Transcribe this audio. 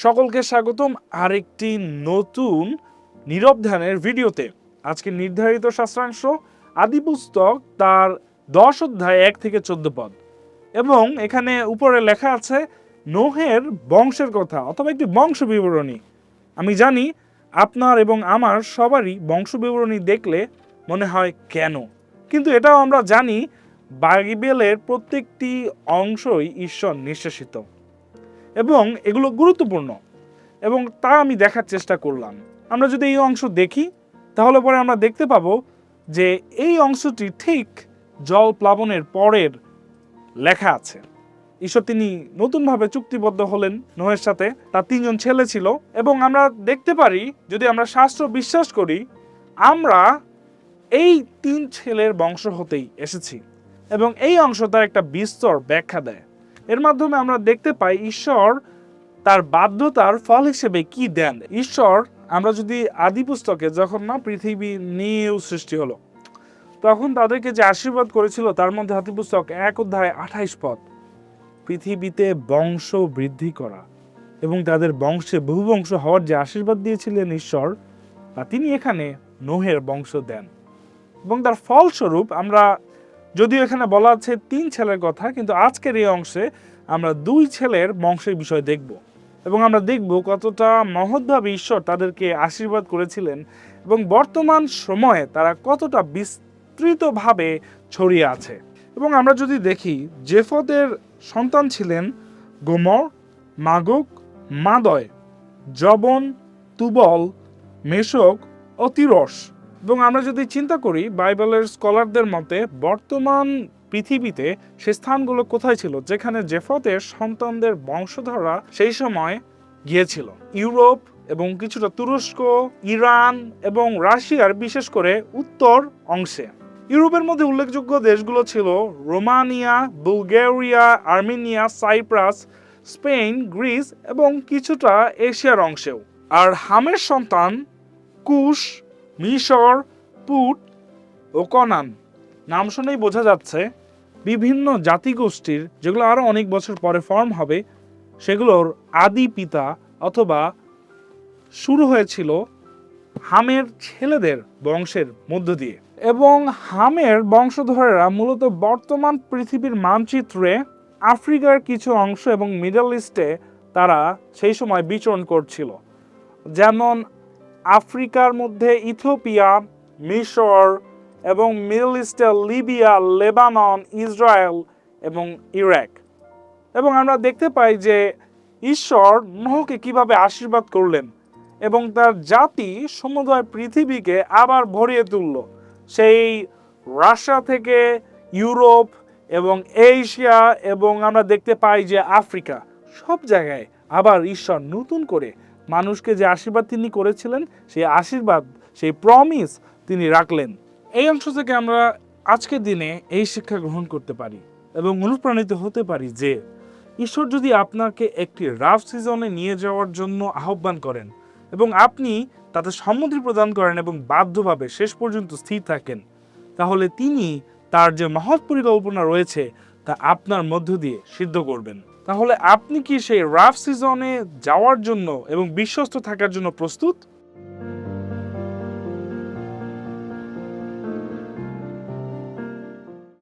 সকলকে স্বাগতম আরেকটি নতুন নীরব ধ্যানের ভিডিওতে। আজকে নির্ধারিত শাস্ত্রাংশ আদি পুস্তক তার 10 অধ্যায় 1 থেকে 14 পদ, এবং এখানে উপরে লেখা আছে নোহের বংশের কথা অথবা একটি বংশ বিবরণী। আমি জানি আপনার এবং আমার সবারই বংশ বিবরণী দেখলে মনে হয় কেন, কিন্তু এটাও আমরা জানি বাইবেলের প্রত্যেকটি অংশই ঈশ্বর নিঃশেষিত এবং এগুলো গুরুত্বপূর্ণ, এবং তা আমি দেখার চেষ্টা করলাম। আমরা যদি এই অংশ দেখি তাহলে পরে আমরা দেখতে পাবো যে এই অংশটি ঠিক জল প্লাবনের পরের লেখা আছে। ঈশ্বর তিনি নতুনভাবে চুক্তিবদ্ধ হলেন নোহের সাথে, তার 3 জন ছেলে ছিল, এবং আমরা দেখতে পারি যদি আমরা শাস্ত্র বিশ্বাস করি আমরা এই 3 ছেলের বংশ হতেই এসেছি, এবং এই অংশ তার একটা বিস্তর ব্যাখ্যা দেয়। এর মাধ্যমে আমরা দেখতে পাই ঈশ্বর তার বাধ্যতার ফল হিসেবে কি দেন। ঈশ্বর, আমরা যদি আদি পুস্তকে যখন না পৃথিবী নিউ সৃষ্টি হলো তখন তাদেরকে যে আশীর্বাদ করেছিল তার মধ্যে আদি পুস্তক 1 অধ্যায় 28 পদ, পৃথিবীতে বংশ বৃদ্ধি করা এবং তাদের বংশে বহুবংশ হওয়ার যে আশীর্বাদ দিয়েছিলেন ঈশ্বর, তা তিনি এখানে নোহের বংশ দেন। এবং তার ফলস্বরূপ আমরা, যদিও এখানে বলা আছে 3 ছেলের কথা, কিন্তু আজকের এই অংশে আমরা 2 ছেলের বংশের বিষয় দেখব, এবং আমরা দেখব কতটা মহৎভাবে ঈশ্বর তাদেরকে আশীর্বাদ করেছিলেন এবং বর্তমান সময়ে তারা কতটা বিস্তৃতভাবে ছড়িয়ে আছে। এবং আমরা যদি দেখি জেফতের সন্তান ছিলেন গোমর, মাগোগ, মাদয়, জবন, তুবল, মেশক ও তিরস। এবং আমরা যদি চিন্তা করি বাইবেলের স্কলারদের মতে বর্তমান পৃথিবীতে সে স্থানগুলো কোথায় ছিল যেখানে জেফতের সন্তানদের বংশধররা সেই সময় গিয়েছিল? ইউরোপ এবং কিছুটা তুরস্ক, ইরান এবং রাশিয়ার বিশেষ করে উত্তর অংশে। ইউরোপের মধ্যে উল্লেখযোগ্য দেশগুলো ছিল Romania, Bulgaria, Armenia, Cyprus, Spain, Greece এবং কিছুটা এশিয়ার অংশেও। আর হামের সন্তান কুশ, মিশর, পুট ও কনান। নাম শুনেই বোঝা যাচ্ছে বিভিন্ন জাতিগোষ্ঠীর, যেগুলো আরো অনেক বছর পরে ফর্ম হবে, সেগুলোর আদি পিতা অথবা শুরু হয়েছিল হামের ছেলেদের বংশের মধ্য দিয়ে। এবং হামের বংশধরেরা মূলত বর্তমান পৃথিবীর মানচিত্রে আফ্রিকার কিছু অংশ এবং মিডল ইস্টে তারা সেই সময় বিচরণ করছিল। যেমন আফ্রিকার মধ্যে ইথিওপিয়া, মিশর এবং মিডল ইস্টে লিবিয়া, লেবানন, ইসরায়েল এবং ইরাক। এবং আমরা দেখতে পাই যে ঈশ্বর নোহকে কিভাবে আশীর্বাদ করলেন এবং তার জাতি সমুদয় পৃথিবীকে আবার ভরিয়ে তুলল। সেই রাশিয়া থেকে ইউরোপ এবং এশিয়া, এবং আমরা দেখতে পাই যে আফ্রিকা, সব জায়গায় আবার ঈশ্বর নতুন করে মানুষকে যে আশীর্বাদ তিনি করেছিলেন সেই আশীর্বাদ, সেই প্রমিস তিনি রাখলেন। এই অংশ থেকে আমরা আজকের দিনে এই শিক্ষা গ্রহণ করতে পারি এবং অনুপ্রাণিত হতে পারি যে ঈশ্বর যদি আপনাকে একটি রাফ সিজনে নিয়ে যাওয়ার জন্য আহ্বান করেন এবং আপনি তাতে সম্মতি প্রদান করেন এবং বাধ্যভাবে শেষ পর্যন্ত স্থির থাকেন, তাহলে তিনি তার যে মহৎ পরিকল্পনা রয়েছে তা আপনার মধ্য দিয়ে সিদ্ধ করবেন। তাহলে আপনি কি সেই রাফ সিজনে যাওয়ার জন্য এবং বিশ্বস্ত থাকার জন্য প্রস্তুত?